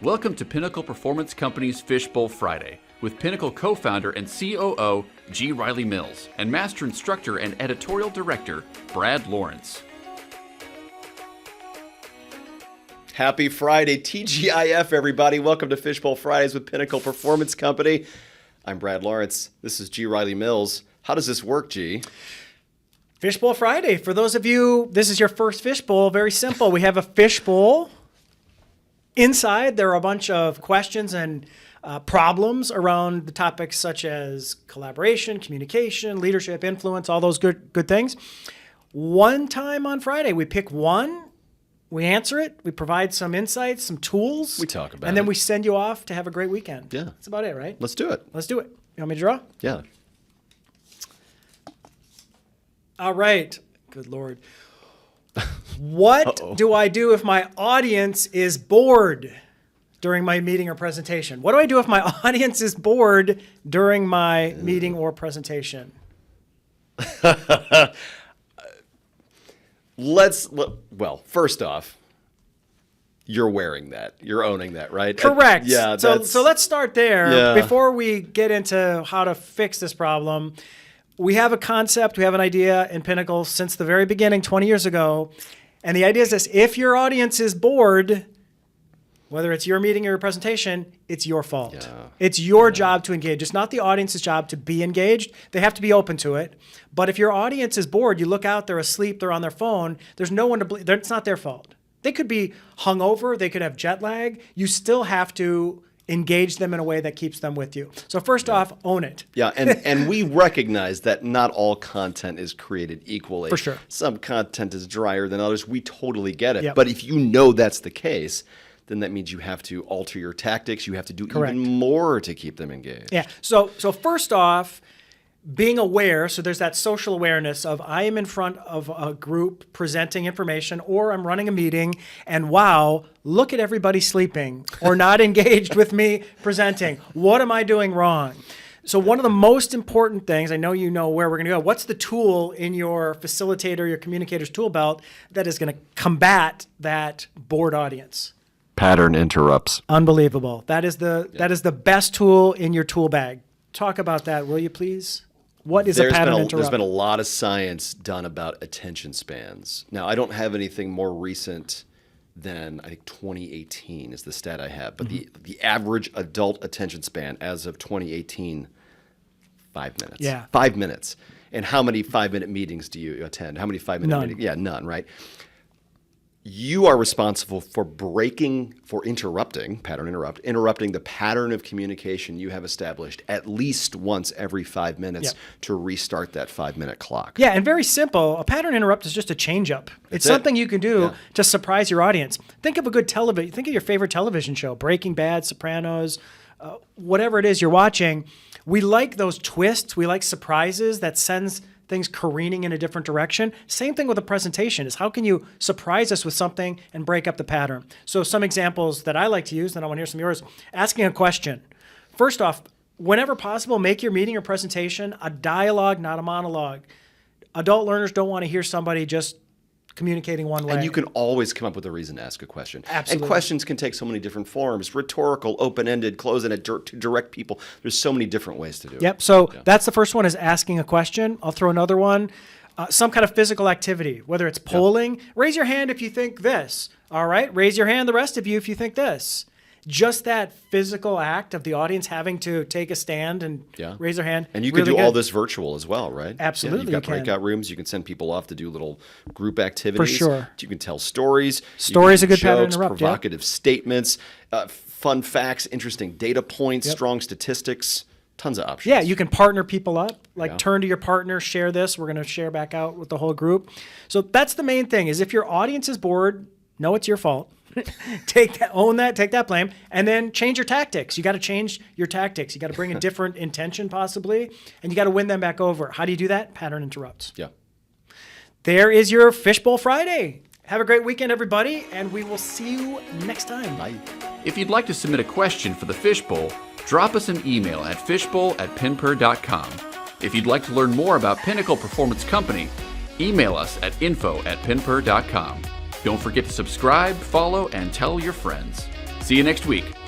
Welcome to Pinnacle Performance Company's Fishbowl Friday with Pinnacle co-founder and COO G. Riley Mills and master instructor and editorial director Brad Lawrence. Happy Friday, TGIF, everybody. Welcome to Fishbowl Fridays with Pinnacle Performance Company. I'm Brad Lawrence. This is G. Riley Mills. How does this work, G? Fishbowl Friday. For those of you, this is your first fishbowl. Very simple. We have a fishbowl. Inside, there are a bunch of questions and problems around the topics such as collaboration, communication, leadership, influence, all those good things. One time on Friday, we pick one, we answer it, we provide some insights, some tools. We talk about it. And then we send you off to have a great weekend. Yeah. That's about it, right? Let's do it. Let's do it. You want me to draw? Yeah. All right. Good Lord. What do I do if my audience is bored during my meeting or presentation? What do I do if my audience is bored during my meeting or presentation? Well, first off, you're wearing that. You're owning that, right? Correct. Yeah. So let's start there. Yeah. Before we get into how to fix this problem, we have a concept, we have an idea in Pinnacle since the very beginning, 20 years ago. And the idea is this: if your audience is bored, whether it's your meeting or your presentation, it's your fault. Yeah. It's your job to engage. It's not the audience's job to be engaged. They have to be open to it. But if your audience is bored, you look out, they're asleep, they're on their phone, there's no one to blame. It's not their fault. They could be hungover, they could have jet lag. You still have to engage them in a way that keeps them with you. So first off, own it. Yeah, and we recognize that not all content is created equally. For sure. Some content is drier than others. We totally get it. Yep. But if you know that's the case, then that means you have to alter your tactics. You have to do Correct. even more to keep them engaged. Yeah. So first off, being aware, so there's that social awareness of I am in front of a group presenting information, or I'm running a meeting, and wow, look at everybody sleeping or not engaged with me presenting. What am I doing wrong? So one of the most important things, I know you know where we're going to go, what's the tool in your facilitator, your communicator's tool belt that is going to combat that bored audience? Pattern interrupts. Unbelievable. That is the best tool in your tool bag. Talk about that, will you please? What is a pattern interrupt? There's been a lot of science done about attention spans. Now, I don't have anything more recent than, I think, 2018 is the stat I have. But the average adult attention span as of 2018, 5 minutes. Yeah. 5 minutes. And how many 5-minute meetings do you attend? How many 5-minute None. meetings? Yeah, none, right? You are responsible for interrupting the pattern of communication you have established at least once every 5 minutes to restart that 5-minute clock. Yeah, and very simple. A pattern interrupt is just a change up. It's something you can do to surprise your audience. Think of a good television. Think of your favorite television show, Breaking Bad, Sopranos, whatever it is you're watching. We like those twists. We like surprises that sends things careening in a different direction. Same thing with a presentation is how can you surprise us with something and break up the pattern? So some examples that I like to use, and I want to hear some of yours, asking a question. First off, whenever possible, make your meeting or presentation a dialogue, not a monologue. Adult learners don't want to hear somebody just communicating one way. And you can always come up with a reason to ask a question. Absolutely. And questions can take so many different forms: rhetorical, open-ended, close-ended, to direct people. There's so many different ways to do it. Yep. So that's the first one, is asking a question. I'll throw another one. Some kind of physical activity, whether it's polling. Raise your hand if you think this. All right. Raise your hand, the rest of you, if you think this. Just that physical act of the audience having to take a stand and raise their hand. And you can do all this virtual as well, right? Absolutely. You've got breakout rooms. You can send people off to do little group activities. For sure. You can tell stories. Stories you can a good pattern jokes, interrupt. provocative statements, fun facts, interesting data points, strong statistics. Tons of options. Yeah, you can partner people up, turn to your partner, share this. We're going to share back out with the whole group. So that's the main thing, is if your audience is bored, know it's your fault. Take that blame, and then change your tactics. You got to change your tactics. You got to bring a different intention possibly, and you got to win them back over. How do you do that? Pattern interrupts. Yeah. There is your Fishbowl Friday. Have a great weekend, everybody, and we will see you next time. Bye. If you'd like to submit a question for the Fishbowl, drop us an email at fishbowl@pinper.com. If you'd like to learn more about Pinnacle Performance Company, email us at info@pinper.com. Don't forget to subscribe, follow, and tell your friends. See you next week.